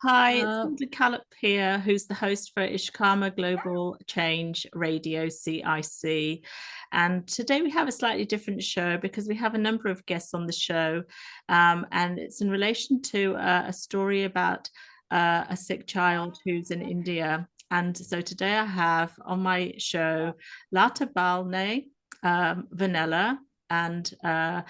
Hi, it's Linda Callop here, who's the host for Ishkama Global Change Radio CIC. And today we have a slightly different show because we have a number of guests on the show. And it's in relation to a story about a sick child who's in India. And so today I have on my show Lata Balne, Vanilla, and a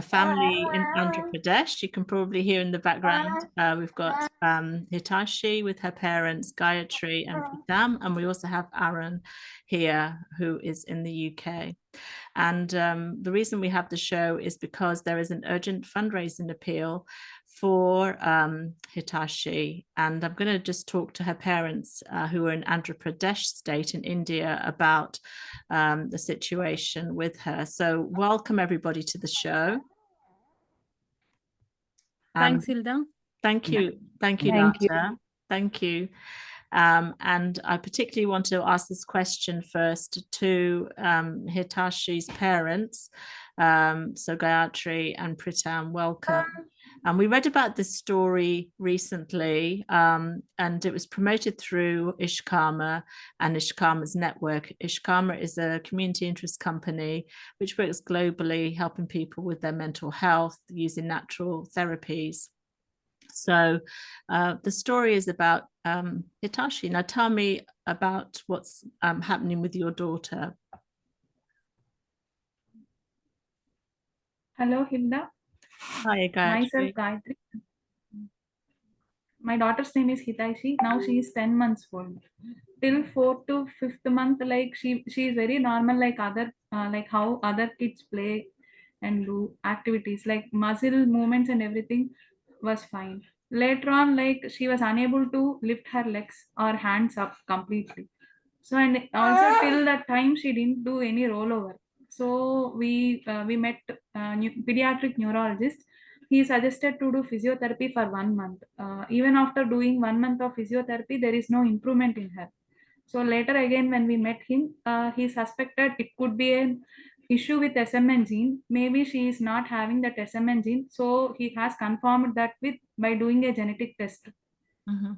family in Andhra Pradesh. You can probably hear in the background. We've got Hitaishi with her parents, Gayathri and Preetham, and we also have Aaron here, who is in the UK. And the reason we have the show is because there is an urgent fundraising appeal for Hitaishi. And I'm going to just talk to her parents who are in Andhra Pradesh state in India about the situation with her. So welcome everybody to the show. Thanks, Hilda. Thank you. Thank you, Lata. Thank you. And I particularly want to ask this question first to Hitaishi's parents. So Gayathri and Preetham, welcome. And we read about this story recently, and it was promoted through Ishkama and Ishkama's network. Ishkama is a community interest company which works globally, helping people with their mental health using natural therapies. So the story is about Hitaishi. Now tell me about what's happening with your daughter. Hello, Hilda. Hi, Gayathri. Myself, Gayathri. My daughter's name is Hitaishi. Now she is 10 months old. Till 4th to 5th month, like she is very normal, like how other kids play and do activities, like muscle movements and everything was fine. Later on, like she was unable to lift her legs or hands up completely. So, and also till that time she didn't do any rollover. So we met pediatric neurologist. He suggested to do physiotherapy for 1 month. Even after doing 1 month of physiotherapy, there is no improvement in her. So later again, when we met him, he suspected it could be an issue with SMN gene. Maybe she is not having that SMN gene. So he has confirmed that by doing a genetic test. Mm-hmm.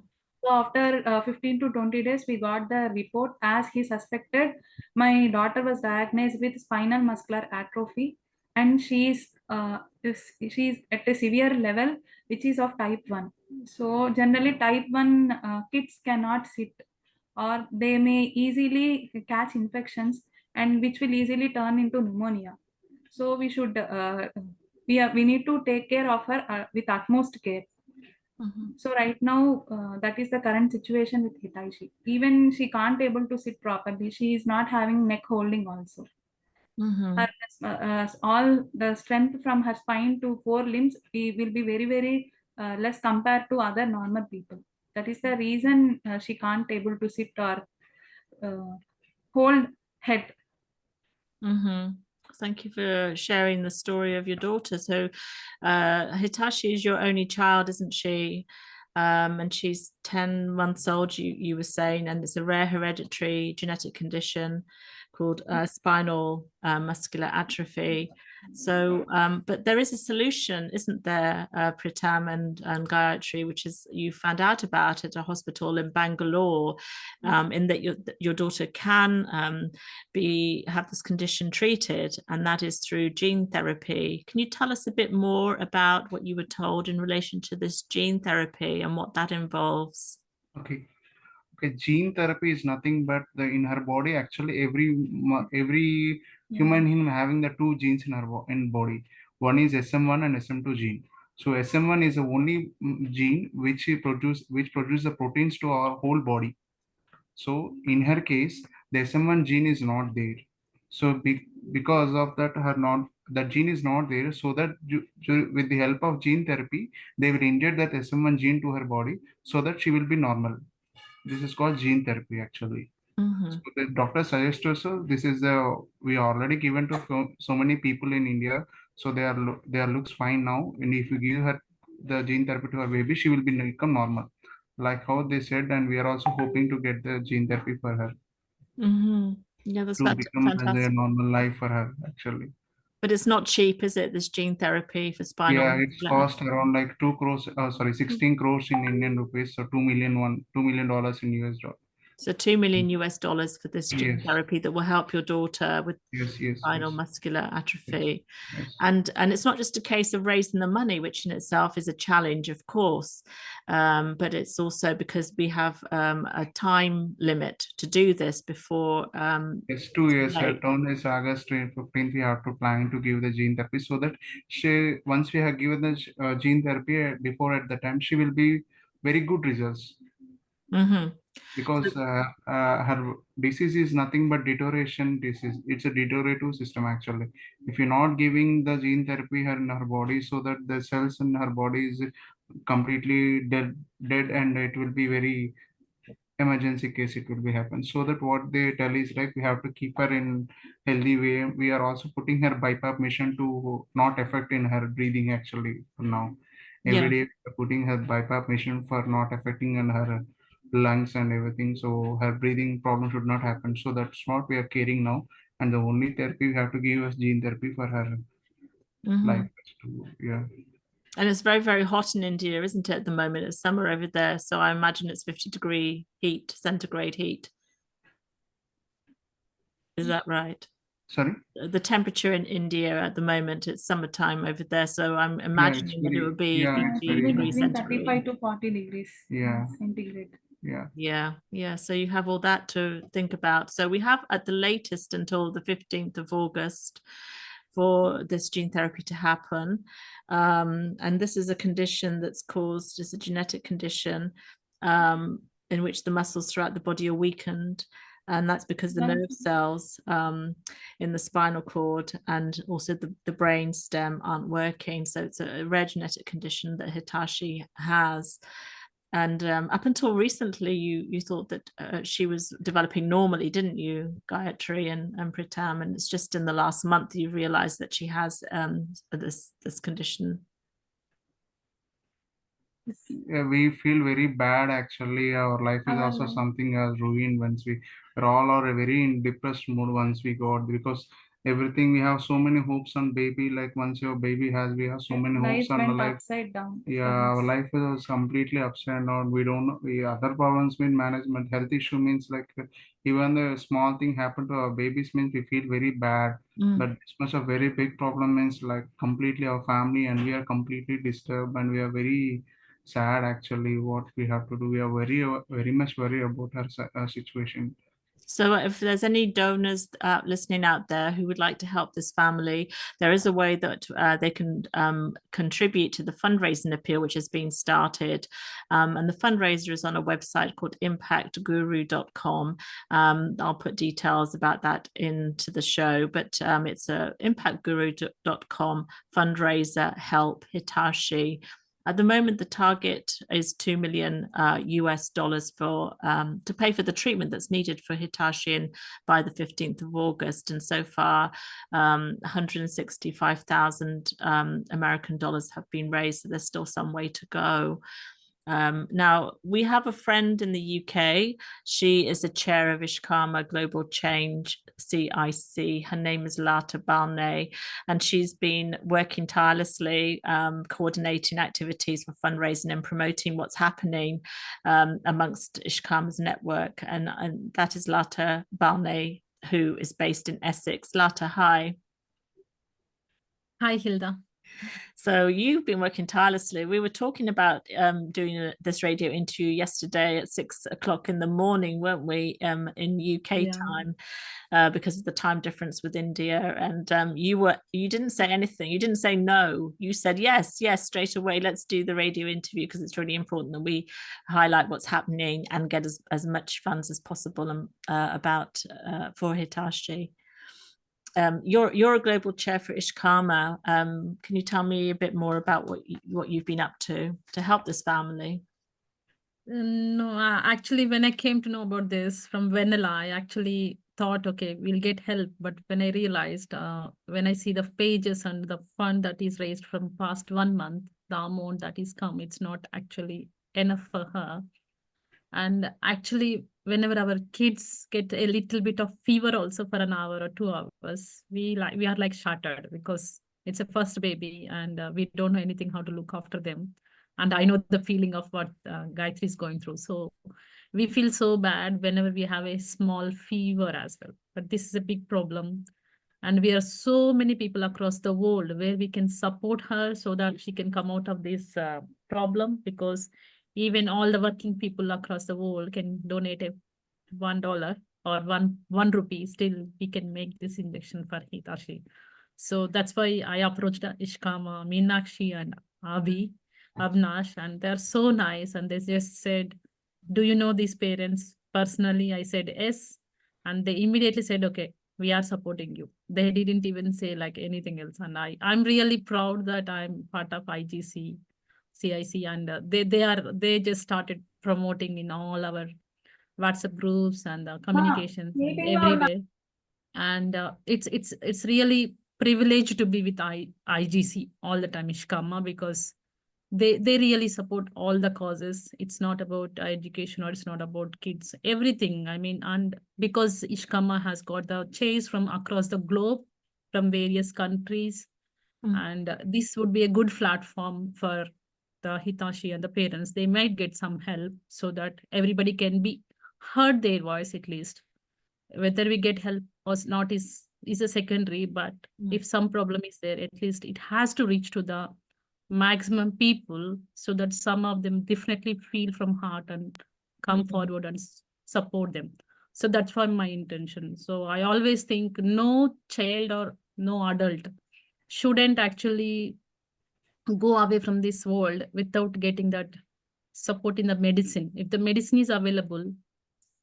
So after 15 to 20 days, we got the report as he suspected. My daughter was diagnosed with spinal muscular atrophy, and she's at a severe level, which is of type 1. So generally, type 1 kids cannot sit, or they may easily catch infections, and which will easily turn into pneumonia. So we should we need to take care of her with utmost care. Mm-hmm. So right now, that is the current situation with Hitaishi. Even she can't able to sit properly. She is not having neck holding also. Mm-hmm. Her, all the strength from her spine to 4 limbs will be very, very less compared to other normal people. That is the reason she can't able to sit or hold head. Mm-hmm. Thank you for sharing the story of your daughter. So Hitaishi is your only child, isn't she? And she's 10 months old, you were saying, and it's a rare hereditary genetic condition called spinal muscular atrophy. So, but there is a solution, isn't there, Preetham and Gayathri, which is you found out about at a hospital in Bangalore, in that your daughter can have this condition treated, and that is through gene therapy. Can you tell us a bit more about what you were told in relation to this gene therapy and what that involves? Okay, gene therapy is nothing but in her body. Actually, every human being having the 2 genes in her body. One is SM1 and SM2 gene. So SM1 is the only gene which produce the proteins to our whole body. So in her case, the SM1 gene is not there. So because of that, that gene is not there. So that with the help of gene therapy, they will inject that SM1 gene to her body so that she will be normal. This is called gene therapy actually. Mm-hmm. So the doctor suggests us, this is we already given to so many people in India. So they are looks fine now. And if you give her the gene therapy to her baby, she will become normal, like how they said. And we are also hoping to get the gene therapy for her. Mm-hmm. Yeah, that's to become as a fantastic. normal life for her actually. But it's not cheap, is it? This gene therapy for spinal Yeah, it's muscular. cost around like 2 crores, 16 crores in Indian rupees, so $2 million in US dollar. So $2 million for this gene Yes, therapy that will help your daughter with yes, spinal muscular yes, atrophy. yes. And it's not just a case of raising the money, which in itself is a challenge, of course, but it's also because we have a time limit to do this before Yes, 2 years. late. Term is August 15th. We have to plan to give the gene therapy so that she, once we have given the gene therapy before at the time, she will be very good results Mm-hmm. because her disease is nothing but deterioration disease. It's a deteriorative system actually. If you're not giving the gene therapy her in her body, so that the cells in her body is completely dead, and it will be very emergency case it will be happen, so that what they tell is like we have to keep her in healthy way. We are also putting her BiPAP machine to not affect in her breathing actually for now. Every Yeah. day we are putting her BiPAP machine for not affecting in her lungs and everything, so her breathing problem should not happen. So that's what we are caring now, and the only therapy we have to give is gene therapy for her Mm-hmm. life to, yeah. And it's very, very hot in India, isn't it, at the moment? It's summer over there. So I imagine it's 50-degree heat, centigrade heat. Is that right? Sorry. The temperature in India at the moment, it's summertime over there. So I'm Yeah, it's imagining that it very, would be yeah, it's It will 50 be very hot. degrees between centigrade. 35 to 40 degrees Yeah, centigrade. yeah. Yeah. So you have all that to think about. So we have at the latest until the 15th of August for this gene therapy to happen. And this is a condition that's caused, it's a genetic condition in which the muscles throughout the body are weakened. And that's because the nerve cells in the spinal cord and also the brain stem aren't working. So it's a rare genetic condition that Hitaishi has. And up until recently, you thought that she was developing normally, didn't you, Gayathri and Preetham? And it's just in the last month you realized that she has this condition. Yeah, we feel very bad actually. Our life is also something as ruined once we're all are very in depressed mood once we got, because everything we have so many hopes on baby. Like once your baby has, we have so many hopes on the life. Upside down. Yeah, our life is completely upside down. We don't know. The other problems mean management. Health issue means like even the small thing happened to our babies means we feel very bad. But this much a very big problem means like completely our family, and we are completely disturbed, and we are very sad actually what we have to do. We are very much worried about her situation. So if there's any donors listening out there who would like to help this family, there is a way that they can contribute to the fundraising appeal, which has been started. And the fundraiser is on a website called impactguru.com. I'll put details about that into the show, but it's impactguru.com fundraiser help Hitaishi. At the moment, the target is $2 million US dollars for to pay for the treatment that's needed for Hitaishi by the 15th of August. And so far, 165,000 American dollars have been raised. So there's still some way to go. Now, we have a friend in the UK. She is the chair of Ishkama Global Change CIC. Her name is Lata Balne, and she's been working tirelessly, coordinating activities for fundraising and promoting what's happening amongst Ishkama's network. And that is Lata Balne, who is based in Essex. Lata, hi. Hi, Hilda. So you've been working tirelessly. We were talking about doing this radio interview yesterday at 6 o'clock in the morning, weren't we, in UK time, because of the time difference with India. And you didn't say anything. You didn't say no. You said yes straight away. Let's do the radio interview because it's really important that we highlight what's happening and get as much funds as possible for Hitaishi. You're a global chair for Ishkama. Can you tell me a bit more about what you've been up to help this family? No, actually, when I came to know about this from Vanilla, I actually thought, okay, we'll get help. But when I realized, when I see the pages and the fund that is raised from past 1 month, the amount that is come, it's not actually enough for her. And actually, whenever our kids get a little bit of fever also for an hour or 2 hours, we are like shattered, because it's a first baby, and we don't know anything how to look after them. And I know the feeling of what Gayatri is going through. So we feel so bad whenever we have a small fever as well. But this is a big problem. And we are so many people across the world where we can support her so that she can come out of this problem, because even all the working people across the world can donate a $1 or one rupee. Still, we can make this injection for Hitachi. So that's why I approached Ishkama, Meenakshi, and Avnash, and they're so nice. And they just said, "Do you know these parents personally?" I said, "Yes." And they immediately said, "Okay, we are supporting you." They didn't even say like anything else. And I'm really proud that I'm part of IGC, CIC, and they just started promoting in all our WhatsApp groups and communications and everywhere. And it's really privileged to be with IGC all the time, Ishkama, because they really support all the causes. It's not about education, or it's not about kids, everything. I mean, and because Ishkama has got the chase from across the globe, from various countries, and this would be a good platform for the Hitachi and the parents. They might get some help so that everybody can be heard their voice at least. Whether we get help or not is a secondary, but if some problem is there, at least it has to reach to the maximum people, so that some of them definitely feel from heart and come forward and support them. So that's why my intention. So I always think no child or no adult shouldn't actually go away from this world without getting that support in the medicine. If the medicine is available,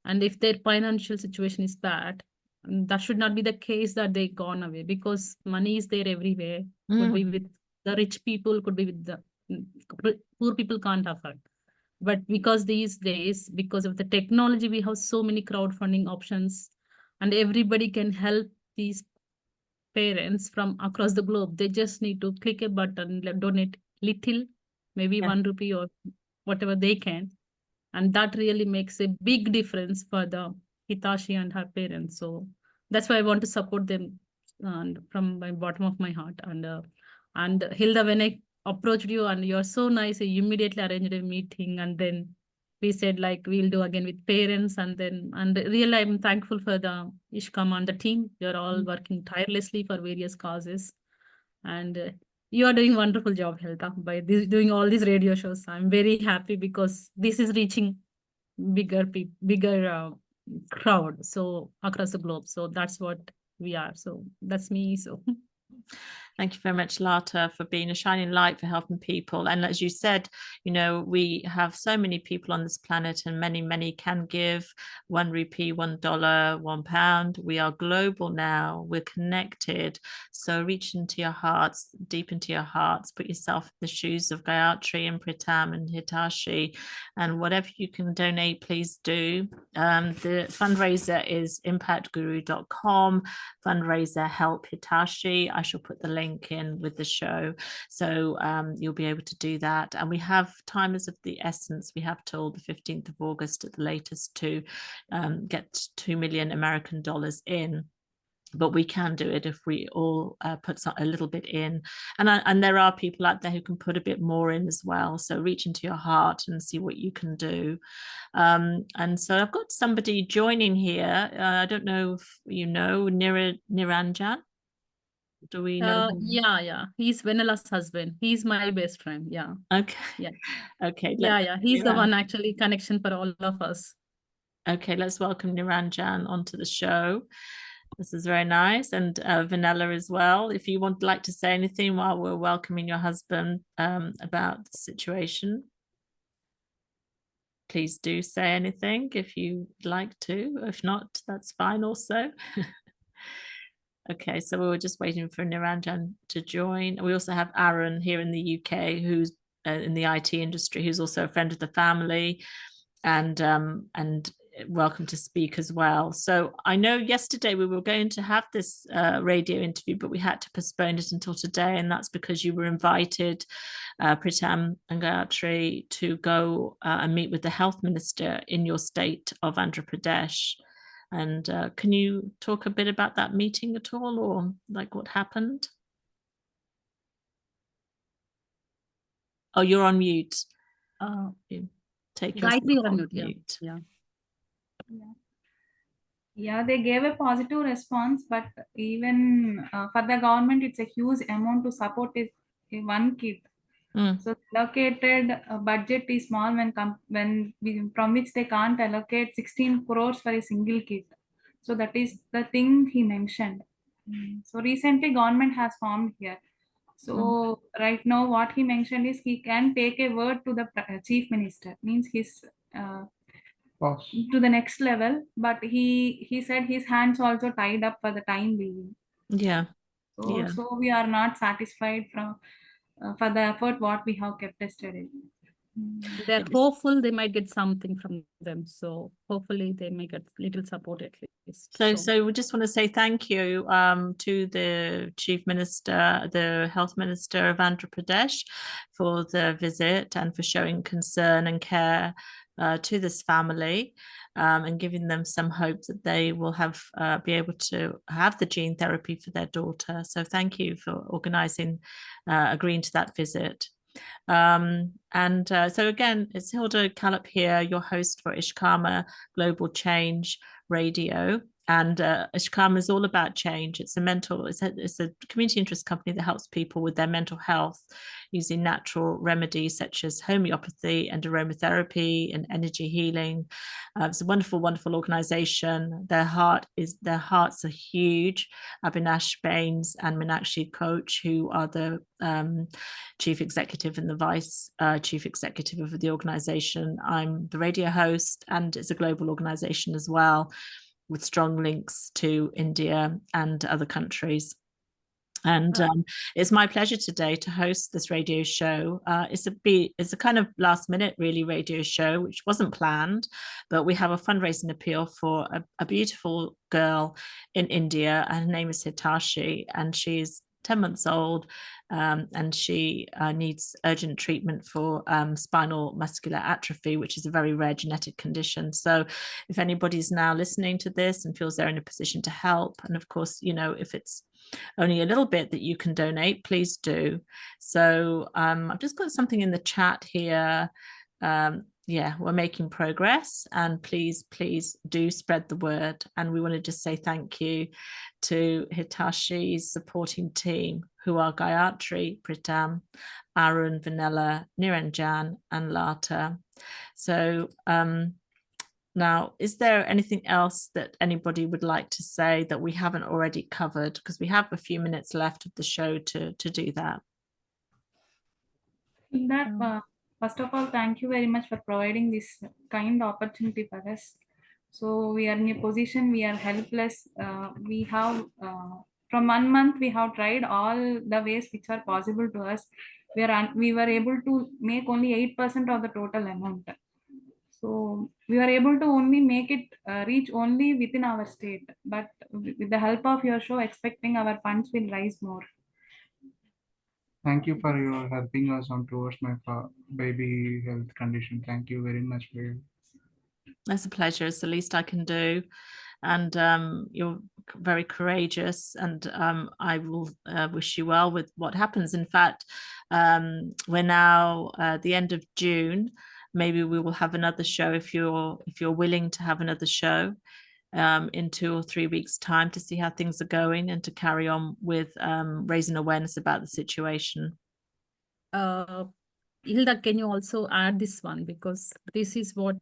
and if their financial situation is bad, that should not be the case that they gone away, because money is there everywhere. Could be with the rich people, could be with the poor people can't afford. But because these days, because of the technology, we have so many crowdfunding options, and everybody can help these parents from across the globe. They just need to click a button, donate little, maybe 1 rupee or whatever they can. And that really makes a big difference for the Hitachi and her parents. So that's why I want to support them, and from my bottom of my heart. And Hilda, when I approached you and you're so nice, you immediately arranged a meeting, and then we said like we'll do again with parents, and really I'm thankful for the Ishkam and the team. You're all working tirelessly for various causes, and you are doing wonderful job, Hilda, by doing all these radio shows. I'm very happy because this is reaching bigger crowd, so across the globe. So that's what we are. So that's me. So thank you very much, Lata, for being a shining light for helping people. And as you said, you know, we have so many people on this planet, and many can give 1 rupee, $1, £1. We are global now. We're connected. So reach into your hearts, deep into your hearts, put yourself in the shoes of Gayathri and Preetham and Hitaishi, and whatever you can donate, please do. The fundraiser is impactguru.com, fundraiser help Hitaishi. I shall put the link in with the show, so you'll be able to do that. And we have time is of the essence. We have till the 15th of August at the latest to get 2 million American dollars in. But we can do it if we all put a little bit in, and there are people out there who can put a bit more in as well. So reach into your heart and see what you can do. And so I've got somebody joining here. I don't know if you know Niranjan. Do we know? yeah, he's Vanilla's husband. He's my best friend. Yeah. Okay. Yeah. Okay. Yeah. He's the one actually connection for all of us. Okay, let's welcome Niranjan onto the show. This is very nice. And Vanilla as well. If you like to say anything while we're welcoming your husband about the situation, please do say anything if you'd like to. If not, that's fine also. Okay, so we were just waiting for Niranjan to join. We also have Aaron here in the UK, who's in the IT industry, who's also a friend of the family, and welcome to speak as well. So I know yesterday we were going to have this radio interview, but we had to postpone it until today, and that's because you were invited, Preetham and Gayathri, to go and meet with the health minister in your state of Andhra Pradesh. And can you talk a bit about that meeting at all, or like what happened? Oh, you're on mute. Take yourself Gayathri, you're on off mute. mute. Yeah. Yeah, they gave a positive response, but even for the government, it's a huge amount to support one kid. So allocated budget is small from which they can't allocate 16 crores for a single kid. So that is the thing he mentioned. So recently government has formed here. So right now what he mentioned is he can take a word to the chief minister, means his to the next level, but he said his hands also tied up for the time being. Yeah. So we are not satisfied for the effort what we have kept yesterday. They're hopeful they might get something from them. So hopefully they may get little support at least. So we just want to say thank you to the Chief Minister, the Health Minister of Andhra Pradesh, for the visit and for showing concern and care to this family, and giving them some hope that they will be able to have the gene therapy for their daughter. So thank you for organising, agreeing to that visit. So again, it's Hilda Callop here, your host for Ishkama Global Change Radio. And Ishkama is all about change. It's a community interest company that helps people with their mental health using natural remedies such as homeopathy and aromatherapy and energy healing. It's a wonderful, wonderful organization. Their hearts are huge. Abhinash Bains and Meenakshi Koch, who are the chief executive and the vice chief executive of the organization. I'm the radio host, and it's a global organization as well, with strong links to India and other countries. And it's my pleasure today to host this radio show. It's a kind of last minute really radio show, which wasn't planned, but we have a fundraising appeal for a beautiful girl in India, and her name is Hitaishi, and she's 10 months old, and she needs urgent treatment for spinal muscular atrophy, which is a very rare genetic condition. So if anybody's now listening to this and feels they're in a position to help, and of course, if it's only a little bit that you can donate, please do. So I've just got something in the chat here. We're making progress, and please do spread the word. And we want to just say thank you to Hitaishi's supporting team, who are Gayathri, Preetham, Arun, Vanilla, Niranjan, and Lata. So now, is there anything else that anybody would like to say that we haven't already covered? Because we have a few minutes left of the show to do that. First of all, thank you very much for providing this kind opportunity for us. So we are in a position, we are helpless. We have, from 1 month, we have tried all the ways which are possible to us. We were able to make only 8% of the total amount. So we were able to only make it reach only within our state. But with the help of your show, expecting our funds will rise more. Thank you for your helping us on towards my baby health condition. Thank you very much for you. That's a pleasure. It's the least I can do. And you're very courageous, and I will wish you well with what happens. In fact, we're now at the end of June. Maybe we will have another show if you're willing to have another show in 2 or 3 weeks' time to see how things are going and to carry on with raising awareness about the situation. Hilda, can you also add this one, because this is what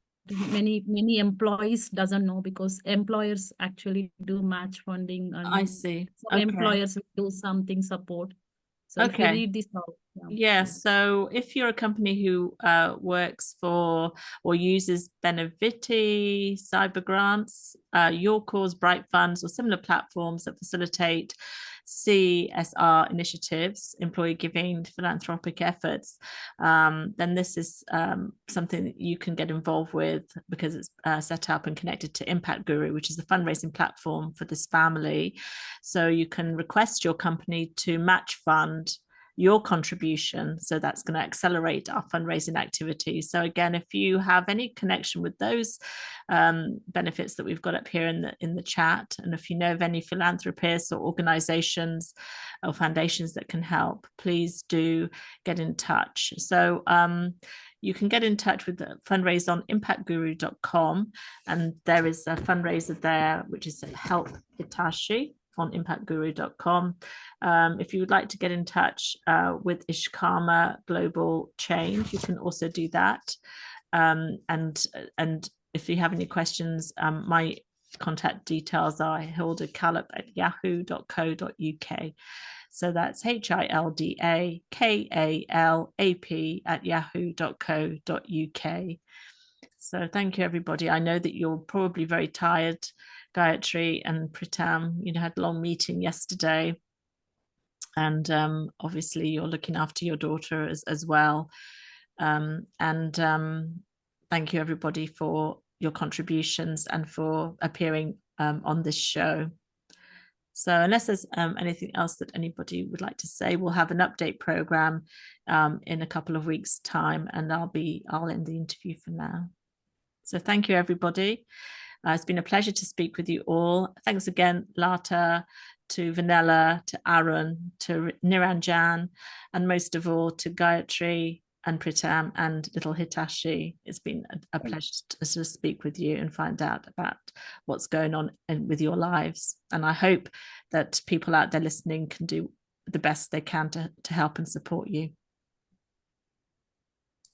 many employees doesn't know, because employers actually do match funding, and I see. some employers will do something support. So if you read this out, Yeah, so if you're a company who works for or uses Beneviti, Cyber Grants, Your Cause, Bright Funds, or similar platforms that facilitate CSR initiatives, employee giving, philanthropic efforts, then this is something that you can get involved with because it's set up and connected to Impact Guru, which is the fundraising platform for this family. So you can request your company to match fund your contribution. So that's going to accelerate our fundraising activities. So again, if you have any connection with those benefits that we've got up here in the chat, and if you know of any philanthropists or organizations or foundations that can help, please do get in touch. So you can get in touch with the fundraiser on impactguru.com, and there is a fundraiser there, which is Help Hitaishi on impactguru.com. If you would like to get in touch with Ishkama Global Change, you can also do that. And if you have any questions, my contact details are hildakallap@yahoo.co.uk. So that's HILDAKALAP@yahoo.co.uk. So thank you, everybody. I know that you're probably very tired, Gayathri and Preetham. You had a long meeting yesterday, and obviously you're looking after your daughter as well. Thank you, everybody, for your contributions and for appearing on this show. So unless there's anything else that anybody would like to say, we'll have an update program in a couple of weeks' time, and I'll end the interview for now. So thank you, everybody. It's been a pleasure to speak with you all. Thanks again, Lata, to Vanilla, to Aaron, to Niranjan, and most of all to Gayathri and Preetham and little Hitaishi. It's been a pleasure to speak with you and find out about what's going on with your lives. And I hope that people out there listening can do the best they can to help and support you.